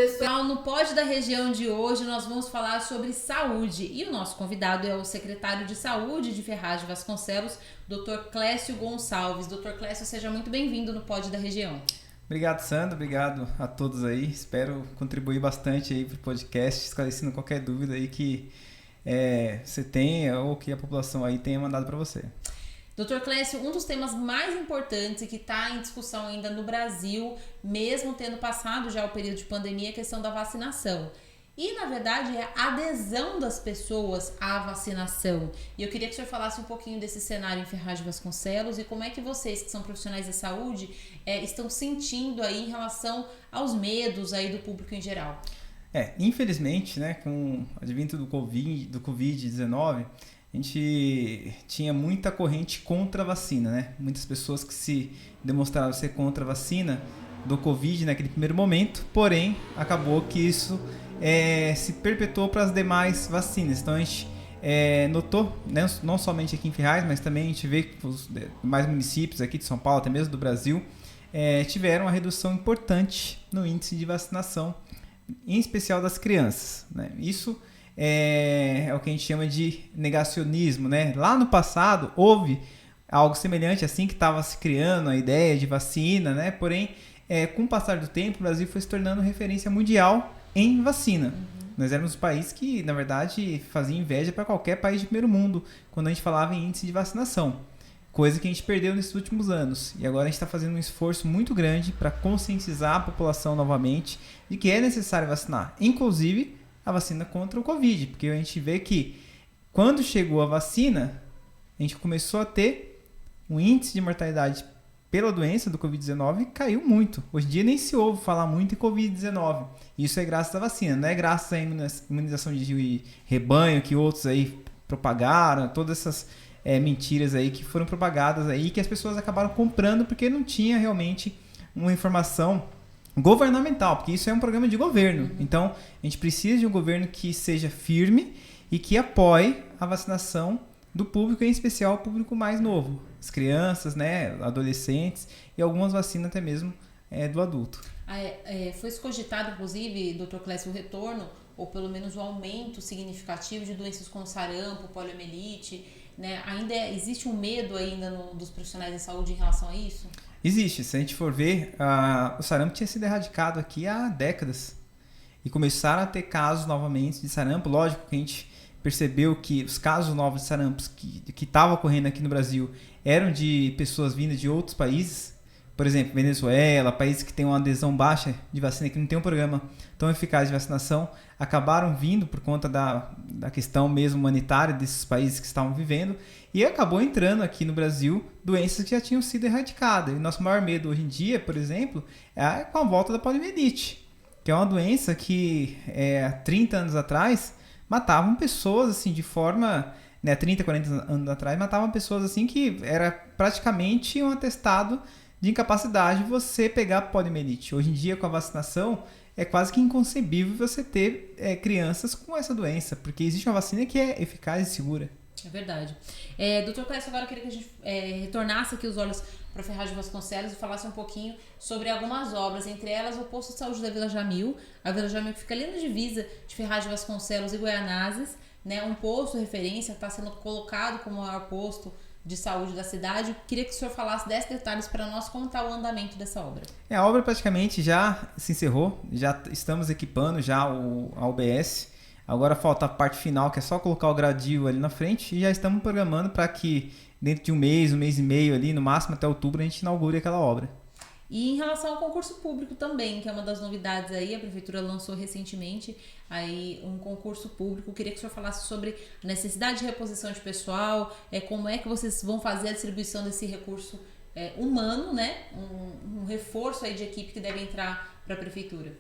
Pessoal, no Pod da Região de hoje nós vamos falar sobre saúde e o nosso convidado é o secretário de Saúde de Ferraz de Vasconcelos, Dr. Clécio Gonçalves. Dr. Clécio, seja muito bem-vindo no Pod da Região. Obrigado, Sandro. Obrigado a todos aí. Espero contribuir bastante aí para o podcast, esclarecendo qualquer dúvida aí que você tenha ou que a população aí tenha mandado para você. Dr. Clécio, um dos temas mais importantes e que está em discussão ainda no Brasil, mesmo tendo passado já o período de pandemia, é a questão da vacinação. E, na verdade, é a adesão das pessoas à vacinação. E eu queria que o senhor falasse um pouquinho desse cenário em Ferraz de Vasconcelos e como é que vocês, que são profissionais da saúde, estão sentindo aí em relação aos medos aí do público em geral. Infelizmente, né, com o advento do Covid-19, a gente tinha muita corrente contra a vacina, né? Muitas pessoas que se demonstraram ser contra a vacina do Covid naquele primeiro momento, porém, acabou que isso se perpetuou para as demais vacinas. Então, a gente notou, né, não somente aqui em Ferraz, mas também a gente vê que os demais municípios aqui de São Paulo, até mesmo do Brasil, tiveram uma redução importante no índice de vacinação, em especial das crianças, né? Isso é o que a gente chama de negacionismo, né? Lá no passado houve algo semelhante, assim que estava se criando a ideia de vacina, né? Porém, com o passar do tempo, o Brasil foi se tornando referência mundial em vacina. Uhum. Nós éramos um país que, na verdade, fazia inveja para qualquer país de primeiro mundo quando a gente falava em índice de vacinação. Coisa que a gente perdeu nesses últimos anos. E agora a gente está fazendo um esforço muito grande para conscientizar a população novamente de que é necessário vacinar. Inclusive, a vacina contra o Covid, porque a gente vê que quando chegou a vacina, a gente começou a ter um índice de mortalidade pela doença do Covid-19 caiu muito. Hoje em dia nem se ouve falar muito em Covid-19. Isso é graças à vacina, não é graças à imunização de rebanho que outros aí propagaram, todas essas mentiras aí que foram propagadas aí, que as pessoas acabaram comprando porque não tinha realmente uma informação governamental, porque isso é um programa de governo. Então, a gente precisa de um governo que seja firme e que apoie a vacinação do público, em especial o público mais novo, as crianças, né, adolescentes e algumas vacinas até mesmo do adulto. Foi escogitado, inclusive, Dr. Clécio, o retorno, ou pelo menos o aumento significativo de doenças como sarampo, poliomielite, né? Ainda existe um medo ainda dos profissionais da saúde em relação a isso? Existe. Se a gente for ver, o sarampo tinha sido erradicado aqui há décadas. E começaram a ter casos novamente de sarampo. Lógico que a gente percebeu que os casos novos de sarampo que estavam ocorrendo aqui no Brasil eram de pessoas vindas de outros países. Por exemplo, Venezuela, países que têm uma adesão baixa de vacina, que não tem um programa tão eficaz de vacinação, acabaram vindo por conta da questão mesmo humanitária desses países que estavam vivendo e acabou entrando aqui no Brasil doenças que já tinham sido erradicadas. E nosso maior medo hoje em dia, por exemplo, é com a volta da poliomielite, que é uma doença que há 30 anos atrás matavam pessoas assim de forma, né, 30, 40 anos atrás matavam pessoas assim que era praticamente um atestado de incapacidade você pegar poliomielite. Hoje em dia, com a vacinação, é quase que inconcebível você ter crianças com essa doença, porque existe uma vacina que é eficaz e segura. É verdade. Dr. Clécio, agora eu queria que a gente retornasse aqui os olhos para Ferraz de Vasconcelos e falasse um pouquinho sobre algumas obras, entre elas o posto de saúde da Vila Jamil, a Vila Jamil que fica ali na divisa de Ferraz de Vasconcelos e Goianazes, né, um posto referência, está sendo colocado como o maior posto de saúde da cidade. Queria que o senhor falasse 10 detalhes para nós, como está o andamento dessa obra. A obra praticamente já se encerrou, já estamos equipando já a UBS. Agora falta a parte final, que é só colocar o gradil ali na frente, e já estamos programando para que dentro de um mês e meio ali, no máximo até outubro, a gente inaugure aquela obra. E em relação ao concurso público também, que é uma das novidades aí, a Prefeitura lançou recentemente aí um concurso público. Queria que o senhor falasse sobre a necessidade de reposição de pessoal, como é que vocês vão fazer a distribuição desse recurso humano, né? Um reforço aí de equipe que deve entrar para a Prefeitura.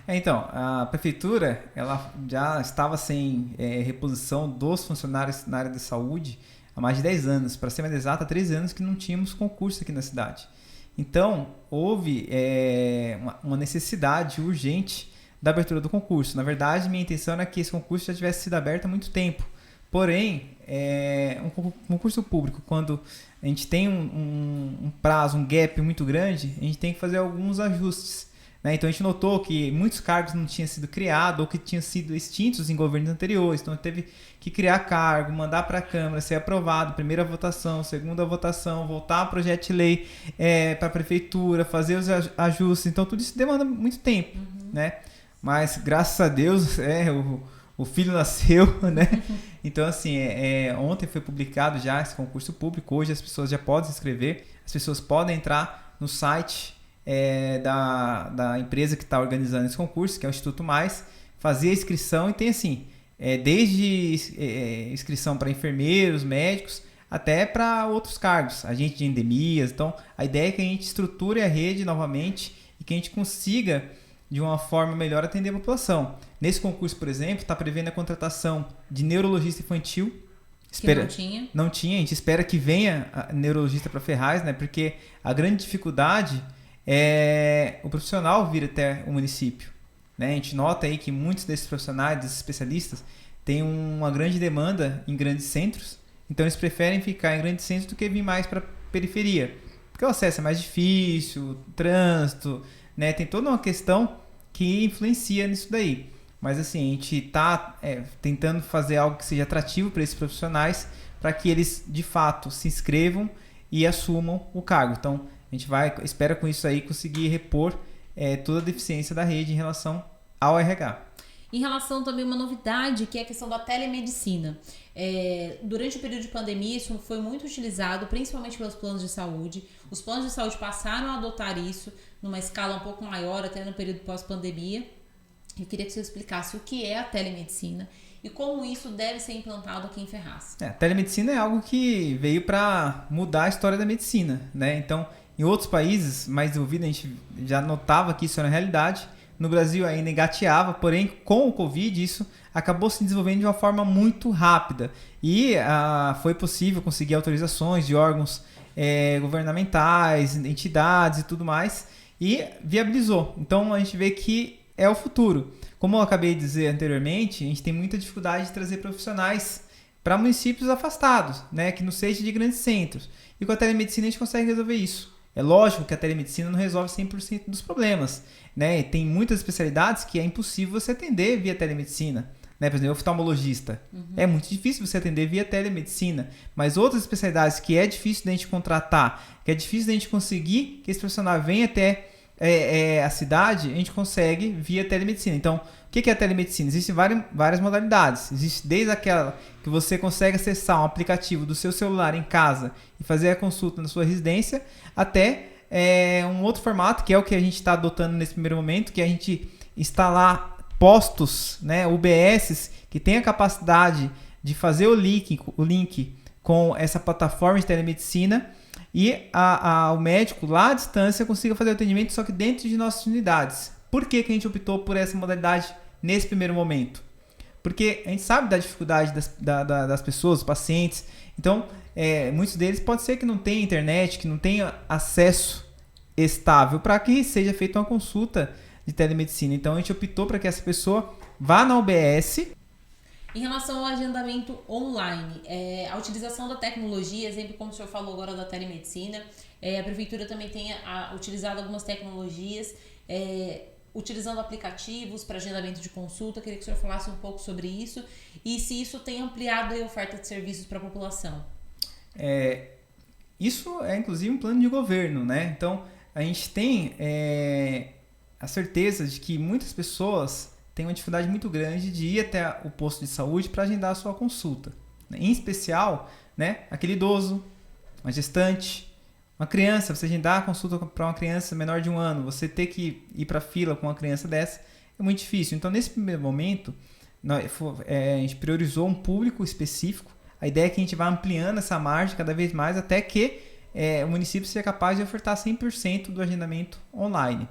Então, a Prefeitura ela já estava sem reposição dos funcionários na área de saúde há mais de 10 anos. Para ser mais exato, há 13 anos que não tínhamos concurso aqui na cidade. Então, houve uma necessidade urgente da abertura do concurso. Na verdade, minha intenção era que esse concurso já tivesse sido aberto há muito tempo. Porém, um concurso público, quando a gente tem um prazo, um gap muito grande, a gente tem que fazer alguns ajustes né? Então a gente notou que muitos cargos não tinham sido criados ou que tinham sido extintos em governos anteriores. Então teve que criar cargo, mandar para a Câmara, ser aprovado, primeira votação, segunda votação, voltar ao projeto de lei para a prefeitura, fazer os ajustes. Então tudo isso demanda muito tempo, né? Mas graças a Deus o filho nasceu, né? Então assim, ontem foi publicado já esse concurso público, hoje as pessoas já podem se inscrever, as pessoas podem entrar no site da empresa que está organizando esse concurso, que é o Instituto Mais, fazer a inscrição e tem assim, desde inscrição para enfermeiros, médicos, até para outros cargos, agente de endemias. Então, a ideia é que a gente estruture a rede novamente e que a gente consiga, de uma forma melhor, atender a população. Nesse concurso, por exemplo, está prevendo a contratação de neurologista infantil. Não tinha, a gente espera que venha a neurologista para Ferraz, né? Porque a grande dificuldade é o profissional vir até o município, né? A gente nota aí que muitos desses profissionais, desses especialistas, têm uma grande demanda em grandes centros, então eles preferem ficar em grandes centros do que vir mais para a periferia, porque o acesso é mais difícil, o trânsito, né? Tem toda uma questão que influencia nisso daí. Mas assim, a gente está tentando fazer algo que seja atrativo para esses profissionais, para que eles de fato se inscrevam e assumam o cargo. Então, a gente espera com isso aí conseguir repor toda a deficiência da rede em relação ao RH. Em relação também a uma novidade, que é a questão da telemedicina. Durante o período de pandemia, isso foi muito utilizado, principalmente pelos planos de saúde. Os planos de saúde passaram a adotar isso numa escala um pouco maior, até no período pós-pandemia. Eu queria que você explicasse o que é a telemedicina e como isso deve ser implantado aqui em Ferraz. A telemedicina é algo que veio para mudar a história da medicina, né? Então, em outros países mais desenvolvidos, a gente já notava que isso era realidade. No Brasil ainda engateava, porém, com o Covid, isso acabou se desenvolvendo de uma forma muito rápida. E foi possível conseguir autorizações de órgãos governamentais, entidades e tudo mais, e viabilizou. Então, a gente vê que é o futuro. Como eu acabei de dizer anteriormente, a gente tem muita dificuldade de trazer profissionais para municípios afastados, né, que não seja de grandes centros. E com a telemedicina a gente consegue resolver isso. É lógico que a telemedicina não resolve 100% dos problemas, né? E tem muitas especialidades que é impossível você atender via telemedicina, né? Por exemplo, oftalmologista. É muito difícil você atender via telemedicina, mas outras especialidades que é difícil da gente contratar, que é difícil da gente conseguir que esse profissional venha até a cidade, a gente consegue via telemedicina. Então, o que é a telemedicina? Existem várias modalidades. Existe desde aquela que você consegue acessar um aplicativo do seu celular em casa e fazer a consulta na sua residência, até um outro formato, que é o que a gente está adotando nesse primeiro momento, que é a gente instalar postos, né, UBSs, que tem a capacidade de fazer o link com essa plataforma de telemedicina, e o médico lá à distância consiga fazer o atendimento, só que dentro de nossas unidades. Por que a gente optou por essa modalidade nesse primeiro momento? Porque a gente sabe da dificuldade das pessoas, dos pacientes. Então, muitos deles pode ser que não tenham internet, que não tenham acesso estável para que seja feita uma consulta de telemedicina. Então, a gente optou para que essa pessoa vá na UBS. Em relação ao agendamento online, a utilização da tecnologia, exemplo como o senhor falou agora da telemedicina, a prefeitura também tem utilizado algumas tecnologias, utilizando aplicativos para agendamento de consulta. Queria que o senhor falasse um pouco sobre isso e se isso tem ampliado a oferta de serviços para a população. Isso é inclusive um plano de governo, né? Então, a gente tem a certeza de que muitas pessoas tem uma dificuldade muito grande de ir até o posto de saúde para agendar a sua consulta. Em especial, né, aquele idoso, uma gestante, uma criança. Você agendar a consulta para uma criança menor de 1 ano, você ter que ir para a fila com uma criança dessa, é muito difícil. Então, nesse primeiro momento, a gente priorizou um público específico. A ideia é que a gente vá ampliando essa margem cada vez mais até que o município seja capaz de ofertar 100% do agendamento online.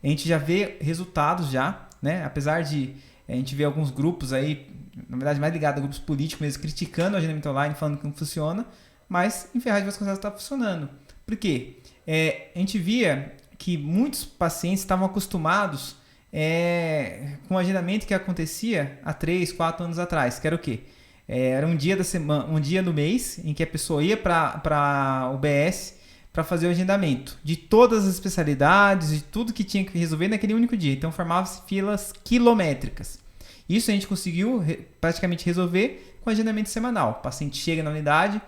A gente já vê resultados já, né? Apesar de a gente ver alguns grupos aí, na verdade mais ligados a grupos políticos mesmo, criticando o agendamento online, falando que não funciona, mas em Ferraz de Vasconcelos está funcionando. Por quê? A gente via que muitos pacientes estavam acostumados com o agendamento que acontecia há 3, 4 anos atrás, que era o quê? Era um dia da semana, um dia no mês em que a pessoa ia para a UBS para fazer o agendamento de todas as especialidades, de tudo que tinha que resolver naquele único dia. Então formavam-se filas quilométricas. Isso a gente conseguiu praticamente resolver com agendamento semanal. O paciente chega na unidade,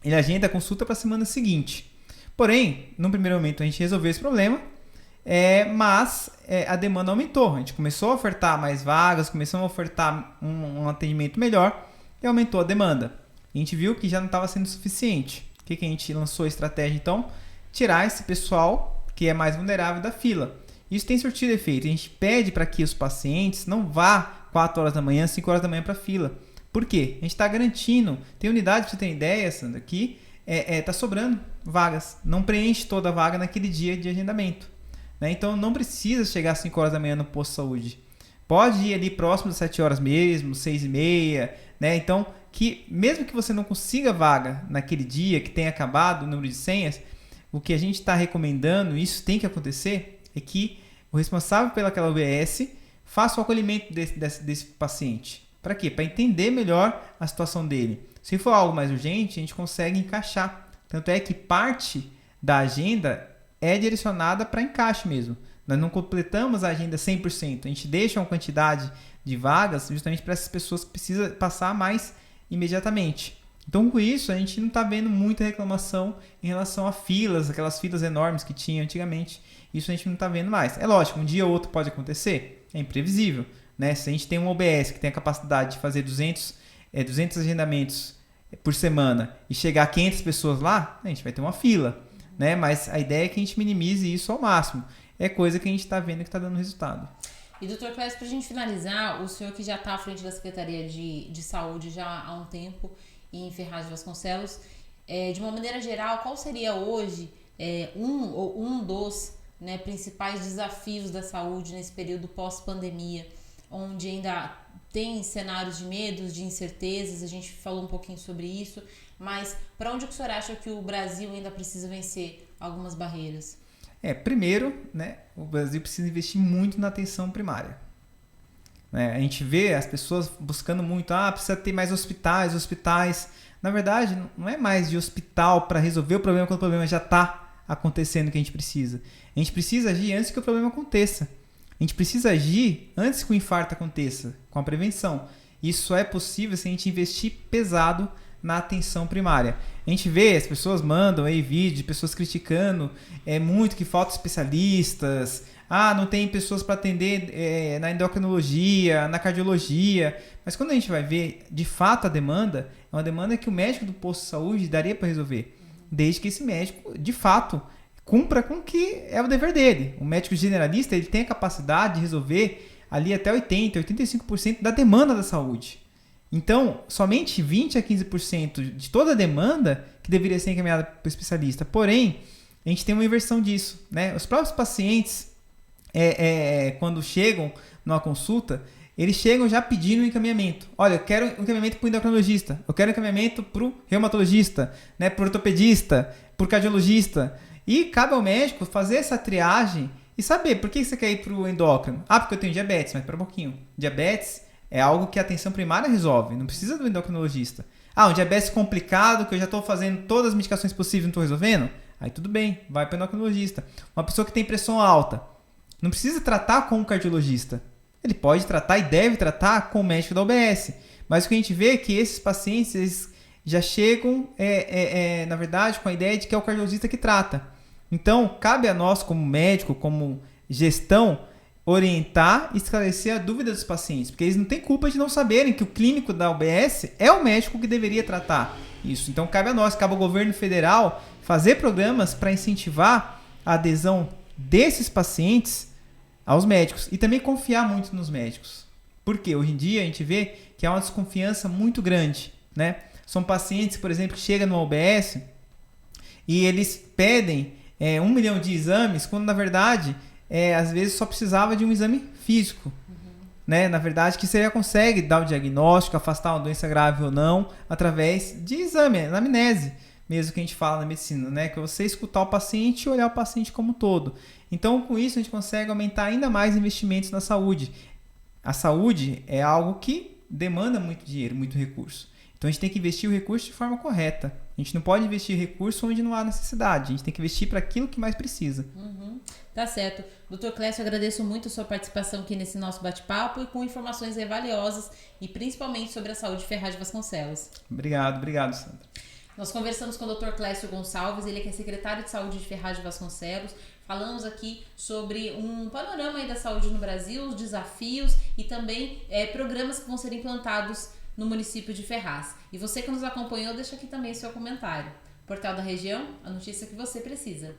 ele agenda a consulta para a semana seguinte. Porém, no primeiro momento a gente resolveu esse problema, mas a demanda aumentou. A gente começou a ofertar mais vagas, começou a ofertar um atendimento melhor e aumentou a demanda. A gente viu que já não estava sendo suficiente. O que a gente lançou a estratégia então? Tirar esse pessoal que é mais vulnerável da fila. Isso tem surtido efeito. A gente pede para que os pacientes não vá 4 horas da manhã, 5 horas da manhã para a fila. Por quê? A gente está garantindo. Tem unidade, para você ter ideia, Sandra, que está sobrando vagas. Não preenche toda a vaga naquele dia de agendamento. Né? Então não precisa chegar às 5 horas da manhã no posto de saúde. Pode ir ali próximo das 7 horas mesmo, 6h30. Né? Então, que mesmo que você não consiga vaga naquele dia, que tenha acabado o número de senhas, o que a gente está recomendando, isso tem que acontecer, é que o responsável pelaquela UBS faça o acolhimento desse paciente. Para quê? Para entender melhor a situação dele. Se for algo mais urgente, a gente consegue encaixar. Tanto é que parte da agenda é direcionada para encaixe mesmo. Nós não completamos a agenda 100%. A gente deixa uma quantidade de vagas justamente para essas pessoas que precisam passar mais imediatamente. Então, com isso, a gente não está vendo muita reclamação em relação a filas, aquelas filas enormes que tinha antigamente. Isso a gente não está vendo mais. É lógico, um dia ou outro pode acontecer. É imprevisível. Né? Se a gente tem um OBS que tem a capacidade de fazer 200 agendamentos por semana e chegar a 500 pessoas lá, a gente vai ter uma fila. Né? Mas a ideia é que a gente minimize isso ao máximo. É coisa que a gente está vendo que está dando resultado. E, doutor Clécio, para a gente finalizar, o senhor que já está à frente da Secretaria de Saúde já há um tempo em Ferraz de Vasconcelos, de uma maneira geral, qual seria hoje um dos principais desafios da saúde nesse período pós-pandemia, onde ainda tem cenários de medos, de incertezas, a gente falou um pouquinho sobre isso, mas para onde que o senhor acha que o Brasil ainda precisa vencer algumas barreiras? Primeiro, né, o Brasil precisa investir muito na atenção primária. A gente vê as pessoas buscando muito, precisa ter mais hospitais. Na verdade, não é mais de hospital para resolver o problema quando o problema já está acontecendo que a gente precisa. A gente precisa agir antes que o problema aconteça. A gente precisa agir antes que o infarto aconteça, com a prevenção. Isso só é possível se a gente investir pesado na atenção primária. A gente vê, as pessoas mandam aí vídeo de pessoas criticando muito que falta especialistas, não tem pessoas para atender na endocrinologia, na cardiologia, mas quando a gente vai ver de fato a demanda, é uma demanda que o médico do posto de saúde daria para resolver, desde que esse médico de fato cumpra com o que é o dever dele. O médico generalista ele tem a capacidade de resolver ali até 80%, 85% da demanda da saúde. Então, somente 20% a 15% de toda a demanda que deveria ser encaminhada para o especialista. Porém, a gente tem uma inversão disso. Né? Os próprios pacientes, quando chegam numa consulta, eles chegam já pedindo um encaminhamento. Olha, eu quero um encaminhamento para o endocrinologista, eu quero um encaminhamento para o reumatologista, né, para o ortopedista, para o cardiologista. E cabe ao médico fazer essa triagem e saber por que você quer ir para o endócrino. Porque eu tenho diabetes, mas espera um pouquinho. Diabetes é algo que a atenção primária resolve, não precisa do endocrinologista. Um diabetes complicado, que eu já estou fazendo todas as medicações possíveis e não estou resolvendo? Aí tudo bem, vai para o endocrinologista. Uma pessoa que tem pressão alta, não precisa tratar com o cardiologista. Ele pode tratar e deve tratar com o médico da UBS. Mas o que a gente vê é que esses pacientes eles já chegam, na verdade, com a ideia de que é o cardiologista que trata. Então, cabe a nós, como médico, como gestão, orientar e esclarecer a dúvida dos pacientes, porque eles não têm culpa de não saberem que o clínico da UBS é o médico que deveria tratar isso. Então cabe a nós, cabe ao governo federal fazer programas para incentivar a adesão desses pacientes aos médicos e também confiar muito nos médicos. Porque hoje em dia a gente vê que há uma desconfiança muito grande, né? São pacientes, por exemplo, que chegam no UBS e eles pedem 1 milhão de exames, quando na verdade às vezes só precisava de um exame físico. Né? Na verdade, que você já consegue dar o diagnóstico, afastar uma doença grave ou não, através de exame, anamnese, mesmo que a gente fala na medicina, né? Que é você escutar o paciente e olhar o paciente como um todo. Então, com isso, a gente consegue aumentar ainda mais investimentos na saúde. A saúde é algo que demanda muito dinheiro, muito recurso. Então a gente tem que investir o recurso de forma correta. A gente não pode investir recurso onde não há necessidade. A gente tem que investir para aquilo que mais precisa. Tá certo. Dr. Clécio, eu agradeço muito a sua participação aqui nesse nosso bate-papo e com informações valiosas e principalmente sobre a saúde de Ferraz de Vasconcelos. Obrigado, Sandra. Nós conversamos com o Dr. Clécio Gonçalves, ele que é secretário de saúde de Ferraz de Vasconcelos. Falamos aqui sobre um panorama aí da saúde no Brasil, os desafios e também programas que vão ser implantados no município de Ferraz. E você que nos acompanhou, deixa aqui também seu comentário. Portal da Região, a notícia que você precisa.